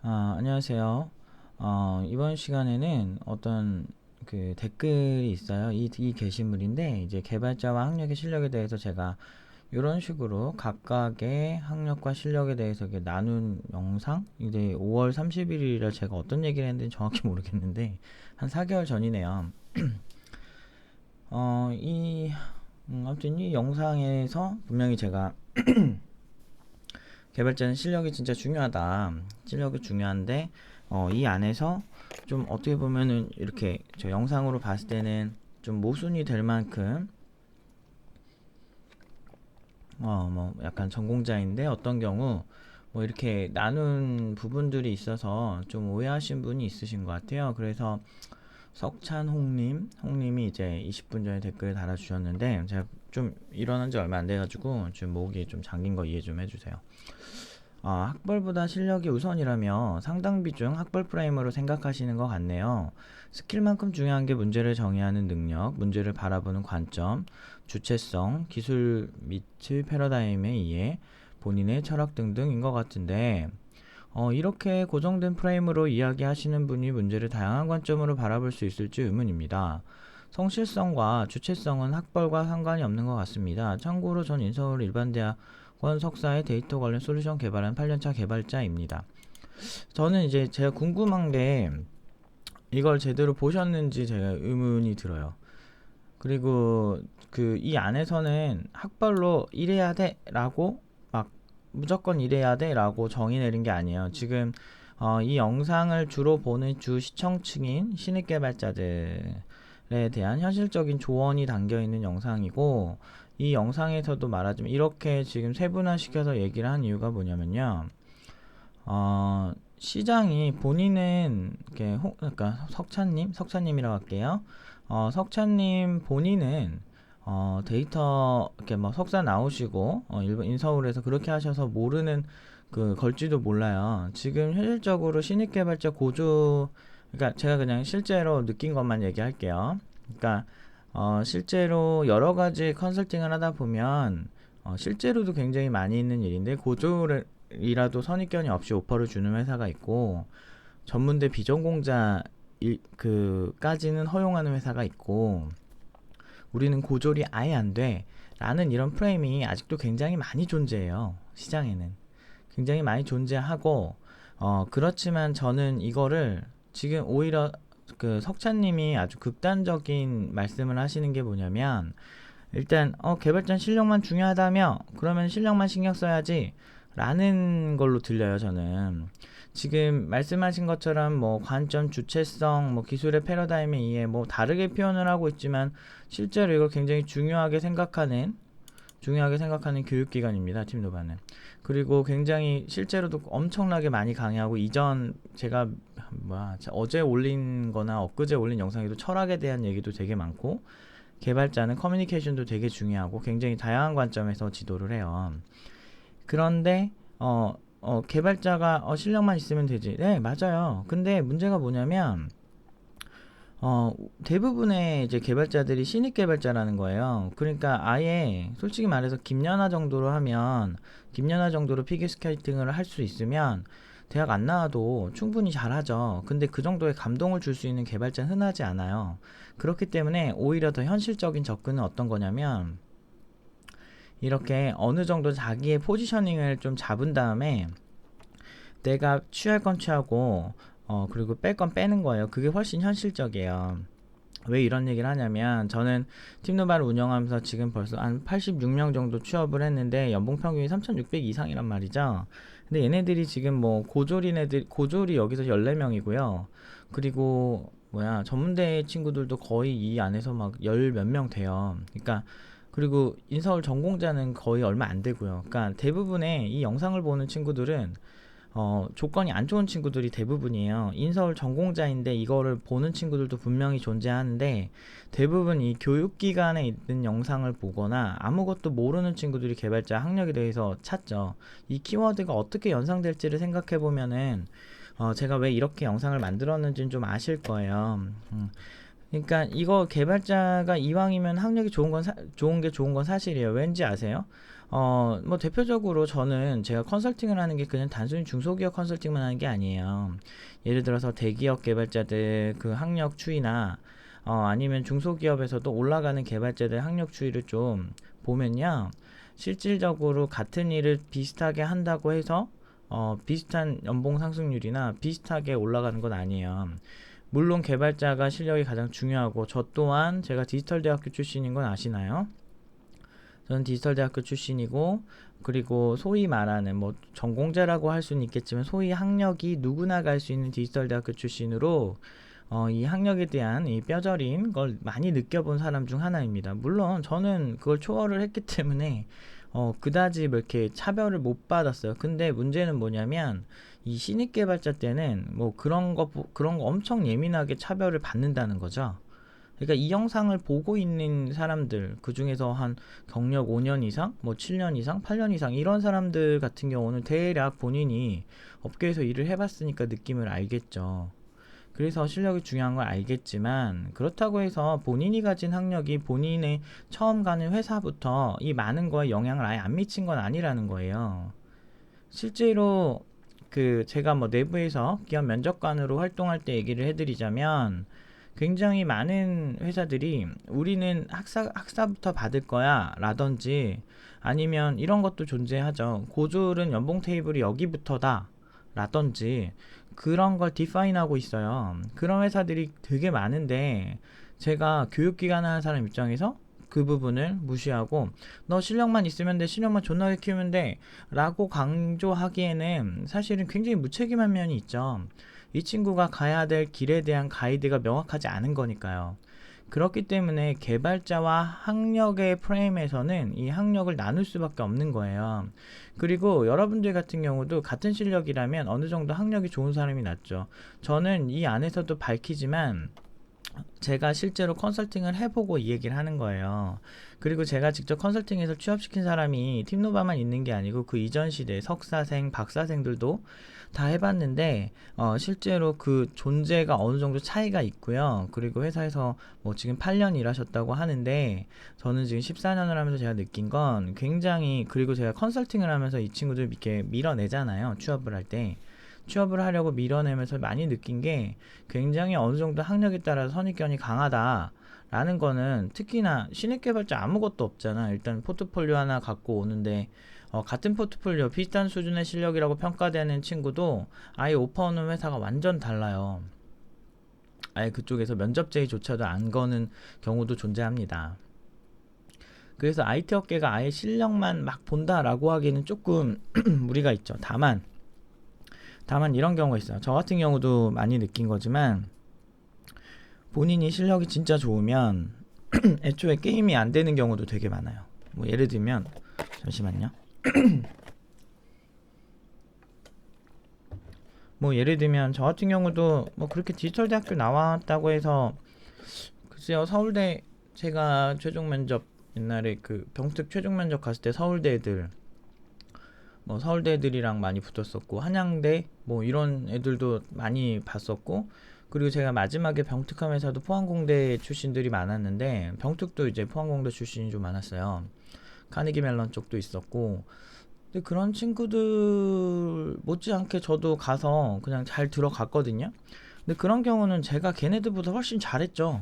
안녕하세요. 이번 시간에는 어떤 그 댓글이 있어요. 이 게시물인데, 이제 개발자와 학력의 실력에 대해서 제가 이런 식으로 각각의 학력과 실력에 대해서 이렇게 나눈 영상? 이제 5월 31일이라 제가 어떤 얘기를 했는지 정확히 모르겠는데, 한 4개월 전이네요. 어, 이, 아무튼 이 영상에서 분명히 제가 개발자는 실력이 진짜 중요하다. 실력이 중요한데 이 안에서 좀 어떻게 보면은 이렇게 저 영상으로 봤을 때는 좀 모순이 될 만큼 뭐 약간 전공자인데 어떤 경우 뭐 이렇게 나눈 부분들이 있어서 좀 오해하신 분이 있으신 것 같아요. 그래서 홍님이 이제 20분 전에 댓글 달아주셨는데 제가 좀 일어난 지 얼마 안 돼가지고 지금 목이 좀 잠긴 거 이해 좀 해주세요. 학벌보다 실력이 우선이라며 상당 비중 학벌 프레임으로 생각하시는 것 같네요. 스킬만큼 중요한 게 문제를 정의하는 능력, 문제를 바라보는 관점, 주체성, 기술 및의 패러다임에 의해 본인의 철학 등등인 것 같은데, 이렇게 고정된 프레임으로 이야기하시는 분이 문제를 다양한 관점으로 바라볼 수 있을지 의문입니다. 성실성과 주체성은 학벌과 상관이 없는 것 같습니다. 참고로 전 인서울 일반대학원 석사의 데이터 관련 솔루션 개발한 8년차 개발자입니다. 저는 이제 제가 궁금한 게 이걸 제대로 보셨는지 제가 의문이 들어요. 그리고 그 이 안에서는 학벌로 이래야 돼라고 막 무조건 이래야 돼라고 정의 내린 게 아니에요. 지금 이 영상을 주로 보는 주 시청층인 신입 개발자들에 대한 현실적인 조언이 담겨 있는 영상이고, 이 영상에서도 말하자면 이렇게 지금 세분화시켜서 얘기를 한 이유가 뭐냐면요. 시장이 본인은 이렇게 그러니까 석찬님이라고 할게요. 석찬님 본인은 데이터 이렇게 뭐 석사 나오시고 일본 인서울에서 그렇게 하셔서 모르는 그 걸지도 몰라요. 지금 현실적으로 신입 개발자 고조, 그러니까 제가 그냥 실제로 느낀 것만 얘기할게요. 그러니까 실제로 여러 가지 컨설팅을 하다 보면 실제로도 굉장히 많이 있는 일인데 고조를 이라도 선입견이 없이 오퍼를 주는 회사가 있고, 전문대 비전공자 그까지는 허용하는 회사가 있고, 우리는 고졸이 아예 안 돼 라는 이런 프레임이 아직도 굉장히 많이 존재해요. 시장에는 굉장히 많이 존재하고, 그렇지만 저는 이거를 지금 오히려 그 석찬님이 아주 극단적인 말씀을 하시는 게 뭐냐면, 일단 개발자 실력만 중요하다며 그러면 실력만 신경 써야지 라는 걸로 들려요. 저는 지금 말씀하신 것처럼 뭐 관점, 주체성, 뭐 기술의 패러다임에 의해 뭐 다르게 표현을 하고 있지만 실제로 이걸 굉장히 중요하게 생각하는 교육기관입니다. 팀노바는. 그리고 굉장히 실제로도 엄청나게 많이 강의하고, 이전 제가 어제 올린 거나 엊그제 올린 영상에도 철학에 대한 얘기도 되게 많고, 개발자는 커뮤니케이션도 되게 중요하고 굉장히 다양한 관점에서 지도를 해요. 그런데 개발자가 실력만 있으면 되지. 네, 맞아요. 근데 문제가 뭐냐면 대부분의 이제 개발자들이 신입 개발자라는 거예요. 그러니까 아예 솔직히 말해서 김연아 정도로 피겨스케이팅을 할 수 있으면 대학 안 나와도 충분히 잘하죠. 근데 그 정도의 감동을 줄 수 있는 개발자는 흔하지 않아요. 그렇기 때문에 오히려 더 현실적인 접근은 어떤 거냐면, 이렇게 어느 정도 자기의 포지셔닝을 좀 잡은 다음에 내가 취할 건 취하고 그리고 뺄 건 빼는 거예요. 그게 훨씬 현실적이에요. 왜 이런 얘기를 하냐면, 저는 팀노바를 운영하면서 지금 벌써 한 86명 정도 취업을 했는데 연봉 평균이 3,600 이상이란 말이죠. 근데 얘네들이 지금 뭐 고졸이 여기서 14명이고요. 그리고 전문대 친구들도 거의 이 안에서 막 열 몇 명 돼요. 그러니까 그리고 인서울 전공자는 거의 얼마 안 되고요. 그러니까 대부분의 이 영상을 보는 친구들은 조건이 안 좋은 친구들이 대부분이에요. 인서울 전공자인데 이거를 보는 친구들도 분명히 존재하는데, 대부분 이 교육기관에 있는 영상을 보거나 아무것도 모르는 친구들이 개발자 학력에 대해서 찾죠. 이 키워드가 어떻게 연상될지를 생각해보면은 제가 왜 이렇게 영상을 만들었는지는 좀 아실 거예요. 그러니까 이거 개발자가 이왕이면 학력이 좋은 게 좋은 건 사실이에요. 왠지 아세요? 뭐 대표적으로 저는 제가 컨설팅을 하는 게 그냥 단순히 중소기업 컨설팅만 하는 게 아니에요. 예를 들어서 대기업 개발자들 그 학력 추이나 아니면 중소기업에서도 올라가는 개발자들 학력 추이를 좀 보면요. 실질적으로 같은 일을 비슷하게 한다고 해서 비슷한 연봉 상승률이나 비슷하게 올라가는 건 아니에요. 물론 개발자가 실력이 가장 중요하고 저 또한 제가 디지털 대학교 출신인 건 아시나요? 저는 디지털 대학교 출신이고 그리고 소위 말하는 뭐 전공자라고 할 수는 있겠지만 소위 학력이 누구나 갈 수 있는 디지털 대학교 출신으로 이 학력에 대한 이 뼈저린 걸 많이 느껴본 사람 중 하나입니다. 물론 저는 그걸 초월을 했기 때문에 그다지 뭐 이렇게 차별을 못 받았어요. 근데 문제는 뭐냐면 이 신입 개발자 때는 뭐 그런 거 엄청 예민하게 차별을 받는다는 거죠. 그러니까 이 영상을 보고 있는 사람들, 그 중에서 한 경력 5년 이상, 뭐 7년 이상, 8년 이상 이런 사람들 같은 경우는 대략 본인이 업계에서 일을 해봤으니까 느낌을 알겠죠. 그래서 실력이 중요한 걸 알겠지만 그렇다고 해서 본인이 가진 학력이 본인의 처음 가는 회사부터 이 많은 거에 영향을 아예 안 미친 건 아니라는 거예요. 실제로 그 제가 뭐 내부에서 기업 면접관으로 활동할 때 얘기를 해드리자면 굉장히 많은 회사들이 우리는 학사부터 받을 거야 라든지 아니면 이런 것도 존재하죠. 고졸은 연봉 테이블이 여기부터다 라든지 그런 걸 디파인하고 있어요. 그런 회사들이 되게 많은데 제가 교육기관을 하는 사람 입장에서 그 부분을 무시하고 너 실력만 있으면 돼, 실력만 존나게 키우면 돼 라고 강조하기에는 사실은 굉장히 무책임한 면이 있죠. 이 친구가 가야 될 길에 대한 가이드가 명확하지 않은 거니까요. 그렇기 때문에 개발자와 학력의 프레임에서는 이 학력을 나눌 수밖에 없는 거예요. 그리고 여러분들 같은 경우도 같은 실력이라면 어느 정도 학력이 좋은 사람이 낫죠. 저는 이 안에서도 밝히지만 제가 실제로 컨설팅을 해보고 이 얘기를 하는 거예요. 그리고 제가 직접 컨설팅에서 취업시킨 사람이 팀노바만 있는 게 아니고 그 이전 시대 석사생, 박사생들도 다 해봤는데 실제로 그 존재가 어느 정도 차이가 있고요. 그리고 회사에서 뭐 지금 8년 일하셨다고 하는데 저는 지금 14년을 하면서 제가 느낀 건 굉장히 그리고 제가 컨설팅을 하면서 이 친구들 이렇게 밀어내잖아요. 취업을 할 때. 취업을 하려고 밀어내면서 많이 느낀 게 굉장히 어느 정도 학력에 따라서 선입견이 강하다라는 거는 특히나 신입 개발자 아무것도 없잖아. 일단 포트폴리오 하나 갖고 오는데 같은 포트폴리오 비슷한 수준의 실력이라고 평가되는 친구도 아예 오퍼 오는 회사가 완전 달라요. 아예 그쪽에서 면접 제의조차도 안 거는 경우도 존재합니다. 그래서 IT 업계가 아예 실력만 막 본다라고 하기에는 조금 무리가 있죠. 다만 이런 경우가 있어요. 저 같은 경우도 많이 느낀 거지만 본인이 실력이 진짜 좋으면 애초에 게임이 안 되는 경우도 되게 많아요. 뭐 예를 들면 잠시만요. 뭐 예를 들면 저 같은 경우도 뭐 그렇게 디지털 대학교 나왔다고 해서 글쎄요 서울대 제가 최종 면접 옛날에 그 병특 최종 면접 갔을 때 서울대 애들 뭐 서울대 애들이랑 많이 붙었었고 한양대 뭐 이런 애들도 많이 봤었고 그리고 제가 마지막에 병특하면서도 포항공대 출신들이 많았는데 병특도 이제 포항공대 출신이 좀 많았어요. 카네기 멜론 쪽도 있었고 근데 그런 친구들 못지않게 저도 가서 그냥 잘 들어갔거든요. 근데 그런 경우는 제가 걔네들보다 훨씬 잘했죠.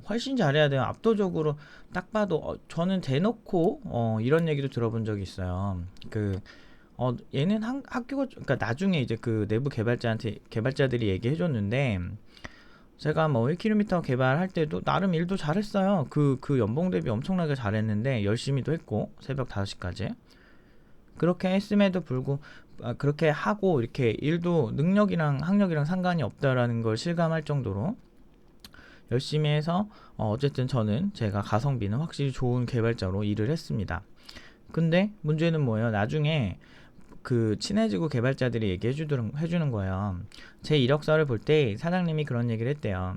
훨씬 잘해야 돼요. 압도적으로 딱 봐도 저는 대놓고 이런 얘기도 들어본 적이 있어요. 얘는 학교가 그러니까 나중에 이제 그 내부 개발자들이 얘기해 줬는데 제가 뭐 1km 개발할 때도 나름 일도 잘했어요. 그 연봉 대비 엄청나게 잘했는데 열심히도 했고 새벽 5시까지 그렇게 했음에도 불구하고 그렇게 하고 이렇게 일도 능력이랑 학력이랑 상관이 없다라는 걸 실감할 정도로 열심히 해서 어쨌든 저는 제가 가성비는 확실히 좋은 개발자로 일을 했습니다. 근데 문제는 뭐예요? 나중에 그 친해지고 개발자들이 해주는 거예요. 제 이력서를 볼 때 사장님이 그런 얘기를 했대요.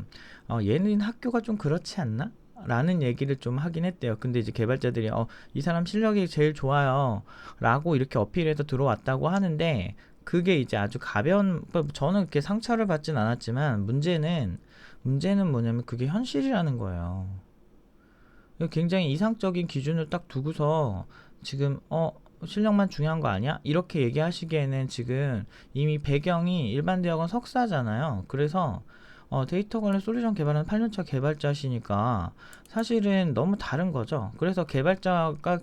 얘는 학교가 좀 그렇지 않나? 라는 얘기를 좀 하긴 했대요. 근데 이제 개발자들이 이 사람 실력이 제일 좋아요 라고 이렇게 어필해서 들어왔다고 하는데 그게 이제 아주 가벼운 저는 그렇게 상처를 받진 않았지만 문제는 뭐냐면 그게 현실이라는 거예요. 굉장히 이상적인 기준을 딱 두고서 지금 실력만 중요한 거 아니야? 이렇게 얘기하시기에는 지금 이미 배경이 일반 대학원 석사잖아요. 그래서 데이터 관련 솔루션 개발하는 8년차 개발자시니까 사실은 너무 다른 거죠. 그래서 개발자가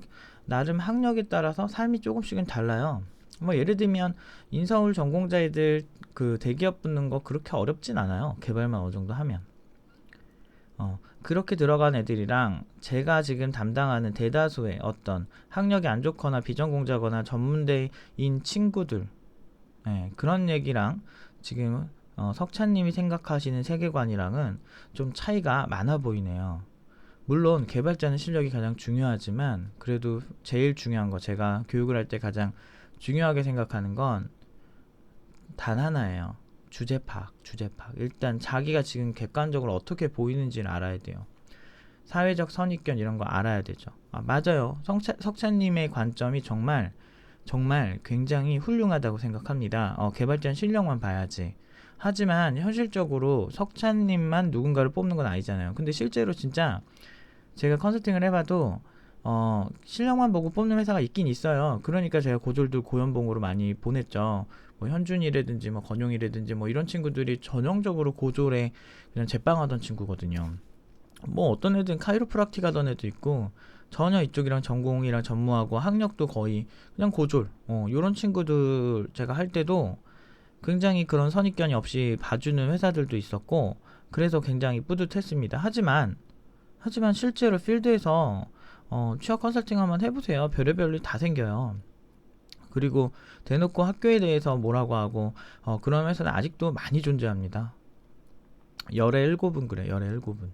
나름 학력에 따라서 삶이 조금씩은 달라요. 뭐 예를 들면 인서울 전공자 애들 그 대기업 붙는 거 그렇게 어렵진 않아요. 개발만 어느 정도 하면. 그렇게 들어간 애들이랑 제가 지금 담당하는 대다수의 어떤 학력이 안 좋거나 비전공자거나 전문대인 친구들, 그런 얘기랑 지금 석찬님이 생각하시는 세계관이랑은 좀 차이가 많아 보이네요. 물론 개발자는 실력이 가장 중요하지만 그래도 제일 중요한 거, 제가 교육을 할 때 가장 중요하게 생각하는 건 단 하나예요. 주제 파악, 주제 파악. 일단 자기가 지금 객관적으로 어떻게 보이는지를 알아야 돼요. 사회적 선입견 이런 거 알아야 되죠. 맞아요. 석찬님의 관점이 정말 정말 굉장히 훌륭하다고 생각합니다. 개발자는 실력만 봐야지. 하지만 현실적으로 석찬님만 누군가를 뽑는 건 아니잖아요. 근데 실제로 진짜 제가 컨설팅을 해봐도 실력만 보고 뽑는 회사가 있긴 있어요. 그러니까 제가 고졸들 고연봉으로 많이 보냈죠. 뭐 현준이라든지 뭐 건용이라든지 뭐 이런 친구들이 전형적으로 고졸에 그냥 제빵하던 친구거든요. 뭐 어떤 애들은 카이로프락틱 하던 애도 있고 전혀 이쪽이랑 전공이랑 전무하고 학력도 거의 그냥 고졸 요런 친구들 제가 할 때도 굉장히 그런 선입견이 없이 봐주는 회사들도 있었고 그래서 굉장히 뿌듯했습니다. 하지만 실제로 필드에서 취업 컨설팅 한번 해보세요. 별의별 일 다 생겨요. 그리고 대놓고 학교에 대해서 뭐라고 하고 그런 회사는 아직도 많이 존재합니다. 열의 일곱은 그래. 열의 일곱은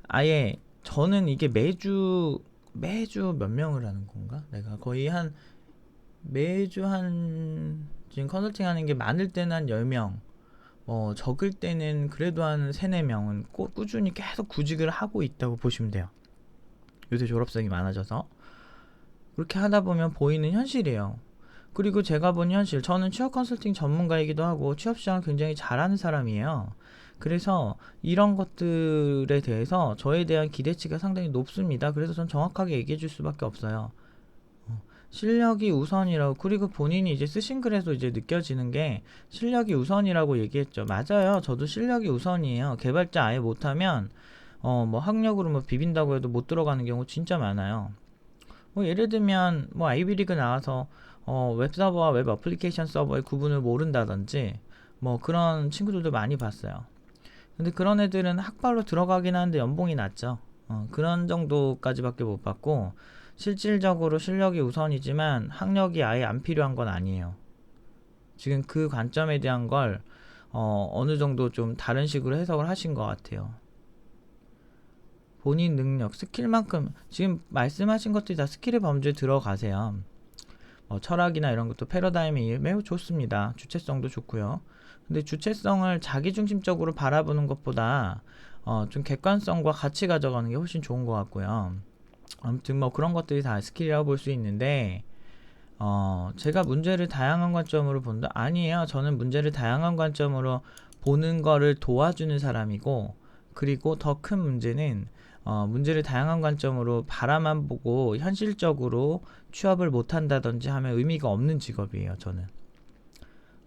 아예 저는 이게 매주 몇 명을 하는 건가? 내가 거의 한 매주 한 지금 컨설팅 하는 게 많을 때는 한 10명 적을 때는 그래도 한 3, 4명은 꾸준히 계속 구직을 하고 있다고 보시면 돼요. 요새 졸업생이 많아져서 그렇게 하다 보면 보이는 현실이에요. 그리고 제가 본 현실, 저는 취업 컨설팅 전문가이기도 하고 취업 시장을 굉장히 잘하는 사람이에요. 그래서 이런 것들에 대해서 저에 대한 기대치가 상당히 높습니다. 그래서 전 정확하게 얘기해 줄 수밖에 없어요. 실력이 우선이라고. 그리고 본인이 이제 쓰신 글에서 이제 느껴지는 게 실력이 우선이라고 얘기했죠. 맞아요. 저도 실력이 우선이에요. 개발자 아예 못하면 뭐 학력으로 뭐 비빈다고 해도 못 들어가는 경우 진짜 많아요. 뭐 예를 들면 뭐 아이비리그 나와서 웹서버와 웹 어플리케이션 서버의 구분을 모른다든지 뭐 그런 친구들도 많이 봤어요. 근데 그런 애들은 학발로 들어가긴 하는데 연봉이 낮죠. 그런 정도까지밖에 못 받고 실질적으로 실력이 우선이지만 학력이 아예 안 필요한 건 아니에요. 지금 그 관점에 대한 걸 어느 정도 좀 다른 식으로 해석을 하신 것 같아요. 본인 능력, 스킬만큼 지금 말씀하신 것들이 다 스킬의 범주에 들어가세요. 철학이나 이런 것도 패러다임이 매우 좋습니다. 주체성도 좋고요. 근데 주체성을 자기중심적으로 바라보는 것보다 좀 객관성과 같이 가져가는 게 훨씬 좋은 것 같고요. 아무튼 뭐 그런 것들이 다 스킬이라고 볼 수 있는데 제가 문제를 다양한 관점으로 본다? 아니에요. 저는 문제를 다양한 관점으로 보는 거를 도와주는 사람이고 그리고 더 큰 문제는 문제를 다양한 관점으로 바라만 보고 현실적으로 취업을 못한다든지 하면 의미가 없는 직업이에요. 저는.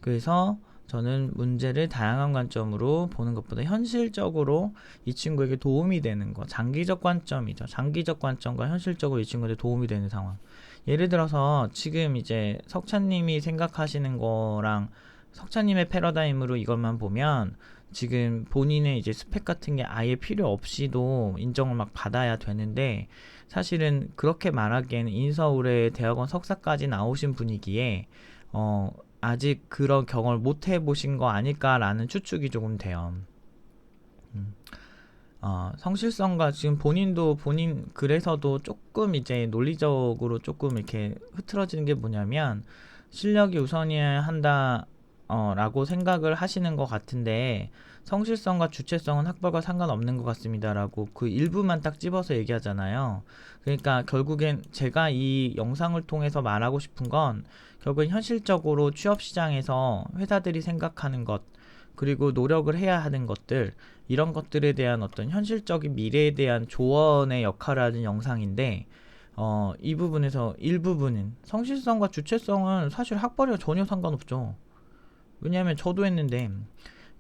그래서 저는 문제를 다양한 관점으로 보는 것보다 현실적으로 이 친구에게 도움이 되는 거, 장기적 관점이죠. 장기적 관점과 현실적으로 이 친구한테 도움이 되는 상황. 예를 들어서 지금 이제 석찬님이 생각하시는 거랑 석찬님의 패러다임으로 이것만 보면 지금 본인의 이제 스펙 같은 게 아예 필요 없이도 인정을 막 받아야 되는데 사실은 그렇게 말하기에는 인서울의 대학원 석사까지 나오신 분이기에 아직 그런 경험을 못 해보신 거 아닐까라는 추측이 조금 돼요. 성실성과 지금 본인도 본인 글에서도 조금 이제 논리적으로 조금 이렇게 흐트러지는 게 뭐냐면 실력이 우선이어야 한다 라고 생각을 하시는 것 같은데 성실성과 주체성은 학벌과 상관없는 것 같습니다 라고 그 일부만 딱 집어서 얘기하잖아요. 그러니까 결국엔 제가 이 영상을 통해서 말하고 싶은 건 결국엔 현실적으로 취업시장에서 회사들이 생각하는 것 그리고 노력을 해야 하는 것들, 이런 것들에 대한 어떤 현실적인 미래에 대한 조언의 역할을 하는 영상인데, 이 부분에서 일부분은 성실성과 주체성은 사실 학벌이와 전혀 상관없죠. 왜냐하면 저도 했는데,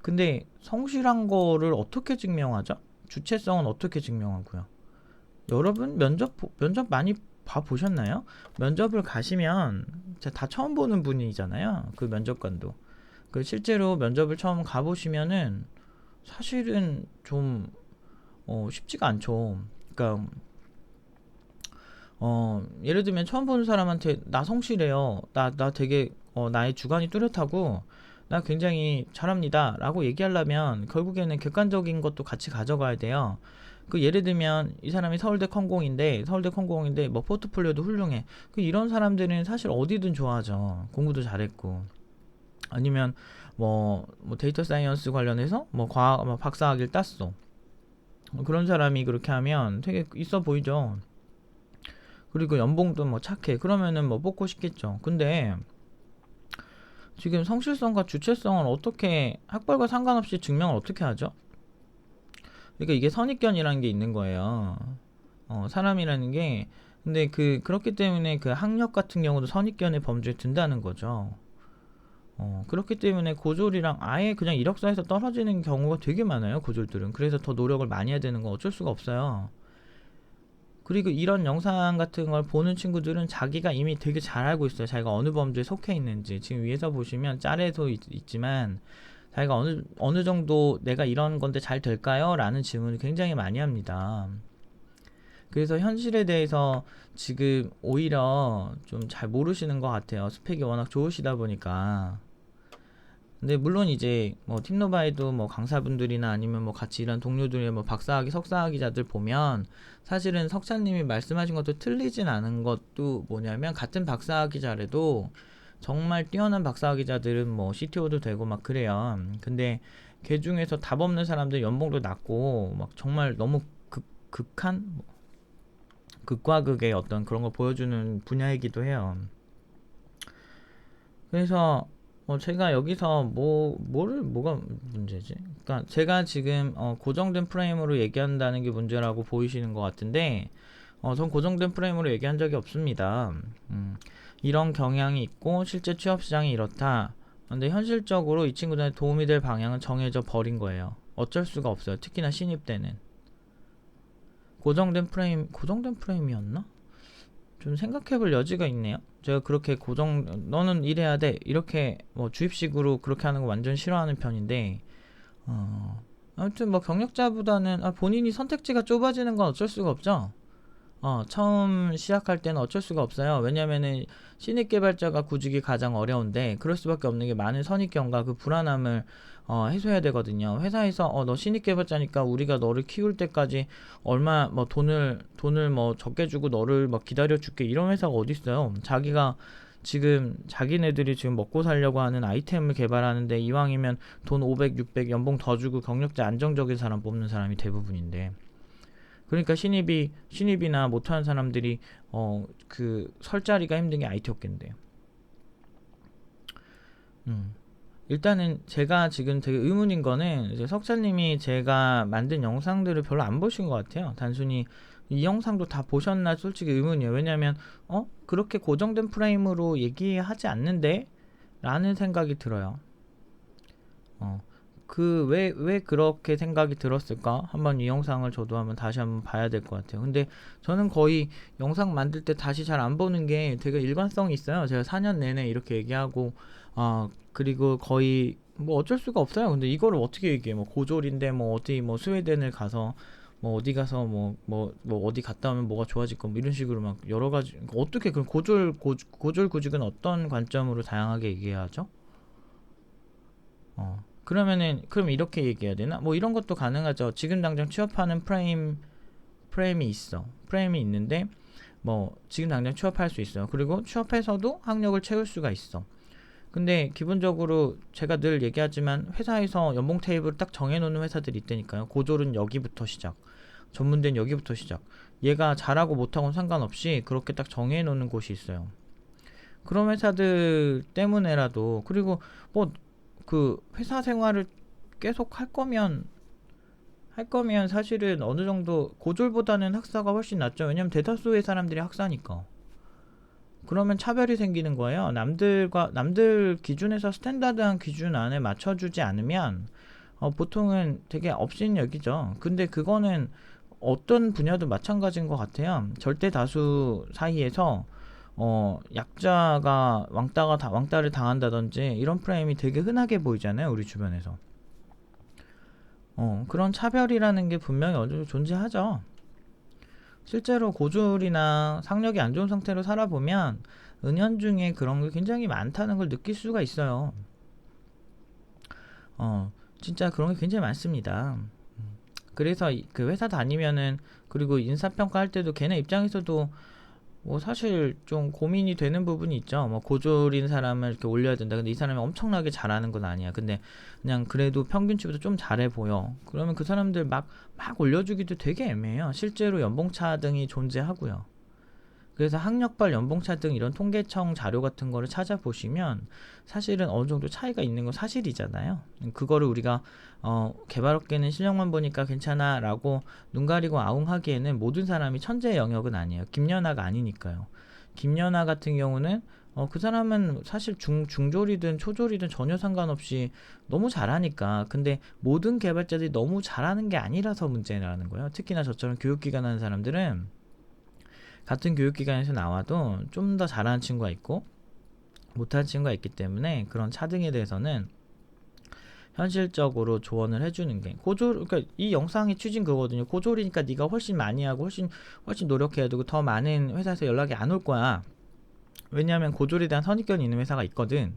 근데 성실한 거를 어떻게 증명하죠? 주체성은 어떻게 증명하고요? 여러분 면접 많이 봐 보셨나요? 면접을 가시면 다 처음 보는 분이잖아요. 그 면접관도. 그 실제로 면접을 처음 가보시면은 사실은 좀 쉽지가 않죠. 그러니까 예를 들면 처음 보는 사람한테 나 성실해요. 나 되게 나의 주관이 뚜렷하고 나 굉장히 잘합니다. 라고 얘기하려면 결국에는 객관적인 것도 같이 가져가야 돼요. 그 예를 들면 이 사람이 서울대 컴공인데 뭐 포트폴리오도 훌륭해. 그 이런 사람들은 사실 어디든 좋아하죠. 공부도 잘했고. 아니면 뭐 데이터 사이언스 관련해서 뭐 과학 뭐 박사학위를 땄어. 그런 사람이 그렇게 하면 되게 있어 보이죠. 그리고 연봉도 뭐 착해. 그러면은 뭐 뽑고 싶겠죠. 근데 지금 성실성과 주체성을 어떻게 학벌과 상관없이 증명을 어떻게 하죠? 그러니까 이게 선입견이라는 게 있는 거예요. 사람이라는 게 근데 그렇기 때문에 그 학력 같은 경우도 선입견의 범주에 든다는 거죠. 그렇기 때문에 고졸이랑 아예 그냥 이력서에서 떨어지는 경우가 되게 많아요. 고졸들은. 그래서 더 노력을 많이 해야 되는 건 어쩔 수가 없어요. 그리고 이런 영상 같은 걸 보는 친구들은 자기가 이미 되게 잘 알고 있어요. 자기가 어느 범주에 속해 있는지. 지금 위에서 보시면 짤에도 있지만 자기가 어느 정도 내가 이런 건데 잘 될까요? 라는 질문을 굉장히 많이 합니다. 그래서 현실에 대해서 지금 오히려 좀 잘 모르시는 것 같아요. 스펙이 워낙 좋으시다 보니까. 근데 물론 이제 뭐 팀노바에도 뭐 강사분들이나 아니면 뭐 같이 일한 동료들의 뭐 박사학위, 석사학위자들 보면 사실은 석사님이 말씀하신 것도 틀리진 않은 것도 뭐냐면 같은 박사학위자래도 정말 뛰어난 박사학위자들은 뭐 CTO도 되고 막 그래요. 근데 걔 중에서 답 없는 사람들 연봉도 낮고 막 정말 너무 극한 극과 극의 어떤 그런 걸 보여주는 분야이기도 해요. 그래서 제가 여기서 뭐가 문제지? 그러니까 제가 지금 고정된 프레임으로 얘기한다는 게 문제라고 보이시는 것 같은데 전 고정된 프레임으로 얘기한 적이 없습니다. 이런 경향이 있고 실제 취업 시장이 이렇다. 근데 현실적으로 이 친구들한테 도움이 될 방향은 정해져 버린 거예요. 어쩔 수가 없어요. 특히나 신입 때는. 고정된 프레임이었나? 좀 생각해볼 여지가 있네요. 제가 그렇게 너는 이래야 돼 이렇게 뭐 주입식으로 그렇게 하는 거 완전 싫어하는 편인데 아무튼 뭐 경력자보다는 본인이 선택지가 좁아지는 건 어쩔 수가 없죠. 처음 시작할 때는 어쩔 수가 없어요. 왜냐면은 신입 개발자가 구직이 가장 어려운데 그럴 수밖에 없는 게 많은 선입견과 그 불안함을 해소해야 되거든요. 회사에서 너 신입 개발자니까 우리가 너를 키울 때까지 얼마 뭐 돈을 뭐 적게 주고 너를 막 기다려 줄게 이런 회사가 어디 있어요? 자기가 지금 자기네들이 지금 먹고 살려고 하는 아이템을 개발하는데 이왕이면 돈 500, 600 연봉 더 주고 경력자 안정적인 사람 뽑는 사람이 대부분인데 그러니까 신입이나 못하는 사람들이 그 설 자리가 힘든 게 IT 업계인데요. 일단은 제가 지금 되게 의문인 거는 이제 석사님이 제가 만든 영상들을 별로 안 보신 것 같아요. 단순히 이 영상도 다 보셨나 솔직히 의문이에요. 왜냐면 그렇게 고정된 프레임으로 얘기하지 않는데 라는 생각이 들어요. 왜 그렇게 생각이 들었을까? 한번 이 영상을 저도 다시 한번 봐야 될 것 같아요. 근데 저는 거의 영상 만들 때 다시 잘 안 보는 게 되게 일관성이 있어요. 제가 4년 내내 이렇게 얘기하고, 그리고 거의 뭐 어쩔 수가 없어요. 근데 이거를 어떻게 얘기해? 뭐 고졸인데 뭐 어디 뭐 스웨덴을 가서 뭐 어디 가서 뭐 어디 갔다 오면 뭐가 좋아질 거 뭐 이런 식으로 막 여러 가지 어떻게 그럼 고졸 구직은 어떤 관점으로 다양하게 얘기해야죠? 그럼 이렇게 얘기해야 되나? 뭐 이런 것도 가능하죠. 지금 당장 취업하는 프레임이 있는데, 뭐, 지금 당장 취업할 수 있어요. 그리고 취업해서도 학력을 채울 수가 있어. 근데 기본적으로 제가 늘 얘기하지만 회사에서 연봉 테이블을 딱 정해놓는 회사들이 있다니까요. 고졸은 여기부터 시작. 전문대는 여기부터 시작. 얘가 잘하고 못하고는 상관없이 그렇게 딱 정해놓는 곳이 있어요. 그런 회사들 때문에라도, 그리고 뭐, 그 회사 생활을 계속 할 거면 사실은 어느 정도 고졸보다는 학사가 훨씬 낫죠. 왜냐면 대다수의 사람들이 학사니까. 그러면 차별이 생기는 거예요. 남들 기준에서 스탠다드한 기준 안에 맞춰주지 않으면 보통은 되게 업신여기죠. 근데 그거는 어떤 분야도 마찬가지인 것 같아요. 절대 다수 사이에서 약자가 왕따를 당한다든지 이런 프레임이 되게 흔하게 보이잖아요, 우리 주변에서. 그런 차별이라는 게 분명히 어느 정도 존재하죠. 실제로 고졸이나 상력이 안 좋은 상태로 살아보면 은연중에 그런 게 굉장히 많다는 걸 느낄 수가 있어요. 진짜 그런 게 굉장히 많습니다. 그래서 그 회사 다니면은, 그리고 인사평가 할 때도 걔네 입장에서도 뭐 사실 좀 고민이 되는 부분이 있죠. 뭐 고졸인 사람을 이렇게 올려야 된다. 근데 이 사람이 엄청나게 잘하는 건 아니야. 근데 그냥 그래도 평균치보다 좀 잘해 보여. 그러면 그 사람들 막 올려주기도 되게 애매해요. 실제로 연봉차 등이 존재하고요. 그래서 학력별 연봉차 등 이런 통계청 자료 같은 거를 찾아보시면 사실은 어느 정도 차이가 있는 건 사실이잖아요. 그거를 우리가 개발업계는 실력만 보니까 괜찮아 라고 눈 가리고 아웅하기에는 모든 사람이 천재의 영역은 아니에요. 김연아가 아니니까요. 김연아 같은 경우는 그 사람은 사실 중졸이든 초졸이든 전혀 상관없이 너무 잘하니까. 근데 모든 개발자들이 너무 잘하는 게 아니라서 문제라는 거예요. 특히나 저처럼 교육기관 하는 사람들은 같은 교육기관에서 나와도 좀 더 잘하는 친구가 있고 못하는 친구가 있기 때문에 그런 차등에 대해서는 현실적으로 조언을 해주는 게 그러니까 이 영상의 취지는 그거거든요. 고졸이니까 네가 훨씬 많이 하고 훨씬 노력해야 되고 더 많은 회사에서 연락이 안 올 거야. 왜냐하면 고졸에 대한 선입견이 있는 회사가 있거든.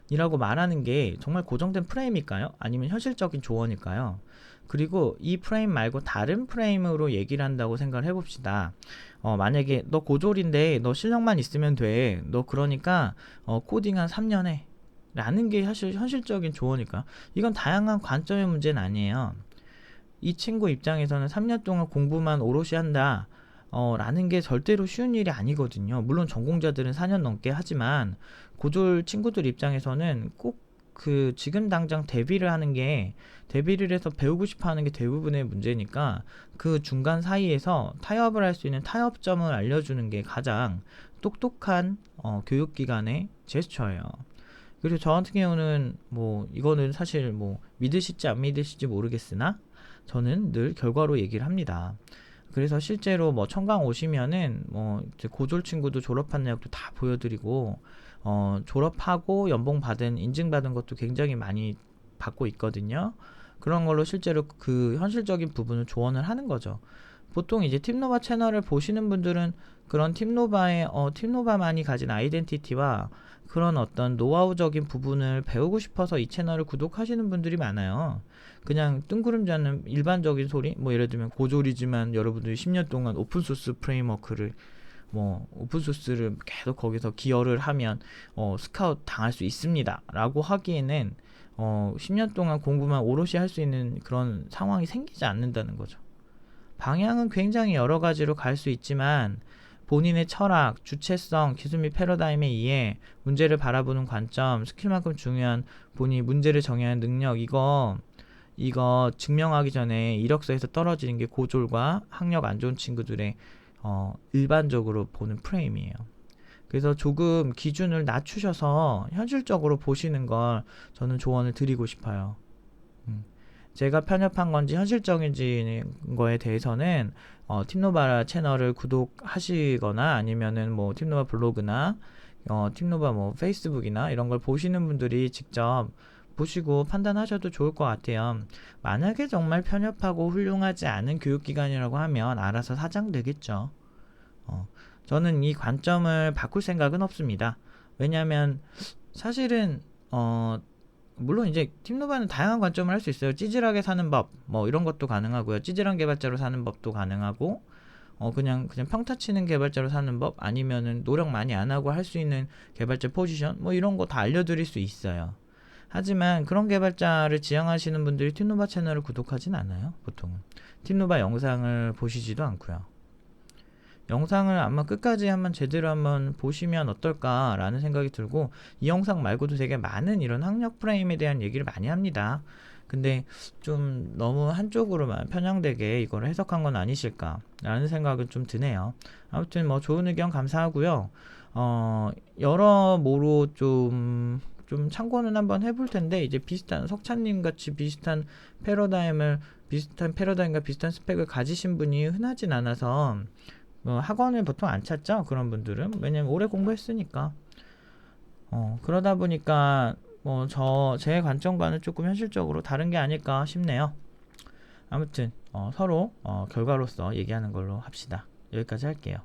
이라고 말하는 게 정말 고정된 프레임일까요? 아니면 현실적인 조언일까요? 그리고 이 프레임 말고 다른 프레임으로 얘기를 한다고 생각을 해봅시다. 만약에 너 고졸인데 너 실력만 있으면 돼. 너 그러니까 코딩 한 3년 해. 라는 게 사실 현실적인 조언일까? 이건 다양한 관점의 문제는 아니에요. 이 친구 입장에서는 3년 동안 공부만 오롯이 한다. 라는 게 절대로 쉬운 일이 아니거든요. 물론 전공자들은 4년 넘게 하지만 고졸 친구들 입장에서는 꼭 그 지금 당장 데뷔를 해서 배우고 싶어 하는 게 대부분의 문제니까 그 중간 사이에서 타협을 할 수 있는 타협점을 알려주는 게 가장 똑똑한 교육기관의 제스처예요. 그리고 저 같은 경우는 뭐 이거는 사실 뭐 믿으실지 안 믿으실지 모르겠으나 저는 늘 결과로 얘기를 합니다. 그래서 실제로 뭐 청강 오시면은 뭐 이제 고졸 친구도 졸업한 내역도 다 보여드리고 졸업하고 연봉 받은 인증받은 것도 굉장히 많이 받고 있거든요. 그런 걸로 실제로 그 현실적인 부분을 조언을 하는 거죠. 보통 이제 팀노바 채널을 보시는 분들은 그런 팀노바만이 가진 아이덴티티와 그런 어떤 노하우적인 부분을 배우고 싶어서 이 채널을 구독하시는 분들이 많아요. 그냥 뜬구름지 않는 일반적인 소리, 뭐 예를 들면 고졸이지만 여러분들이 10년 동안 오픈소스 프레임워크를 오픈소스를 계속 거기서 기여를 하면 스카웃 당할 수 있습니다 라고 하기에는 10년 동안 공부만 오롯이 할 수 있는 그런 상황이 생기지 않는다는 거죠. 방향은 굉장히 여러 가지로 갈 수 있지만 본인의 철학, 주체성, 기술 및 패러다임에 의해 문제를 바라보는 관점, 스킬만큼 중요한 본인이 문제를 정의하는 능력, 이거 증명하기 전에 이력서에서 떨어지는 게 고졸과 학력 안 좋은 친구들의 일반적으로 보는 프레임이에요. 그래서 조금 기준을 낮추셔서 현실적으로 보시는 걸 저는 조언을 드리고 싶어요. 제가 편협한 건지 현실적인지 거에 대해서는 팀노바 채널을 구독하시거나 아니면은 뭐 팀노바 블로그나 팀노바 뭐 페이스북이나 이런 걸 보시는 분들이 직접 보시고 판단하셔도 좋을 것 같아요. 만약에 정말 편협하고 훌륭하지 않은 교육기관이라고 하면 알아서 사장되겠죠. 저는 이 관점을 바꿀 생각은 없습니다. 왜냐하면 사실은 물론 이제 팀노바는 다양한 관점을 할 수 있어요. 찌질하게 사는 법, 뭐 이런 것도 가능하고요. 찌질한 개발자로 사는 법도 가능하고, 그냥 평타 치는 개발자로 사는 법, 아니면은 노력 많이 안 하고 할 수 있는 개발자 포지션, 뭐 이런 거 다 알려드릴 수 있어요. 하지만 그런 개발자를 지향하시는 분들이 팀노바 채널을 구독하진 않아요. 보통은 팀노바 영상을 보시지도 않고요. 영상을 아마 끝까지 제대로 한번 보시면 어떨까라는 생각이 들고, 이 영상 말고도 되게 많은 이런 학력 프레임에 대한 얘기를 많이 합니다. 근데 좀 너무 한쪽으로만 편향되게 이걸 해석한 건 아니실까라는 생각은 좀 드네요. 아무튼 뭐 좋은 의견 감사하고요. 여러모로 좀 참고는 한번 해볼 텐데, 이제 비슷한 석찬님 같이 비슷한 패러다임과 비슷한 스펙을 가지신 분이 흔하진 않아서 학원을 보통 안 찾죠. 그런 분들은 왜냐면 오래 공부했으니까. 그러다 보니까 제 관점과는 조금 현실적으로 다른 게 아닐까 싶네요. 아무튼 서로 결과로서 얘기하는 걸로 합시다. 여기까지 할게요.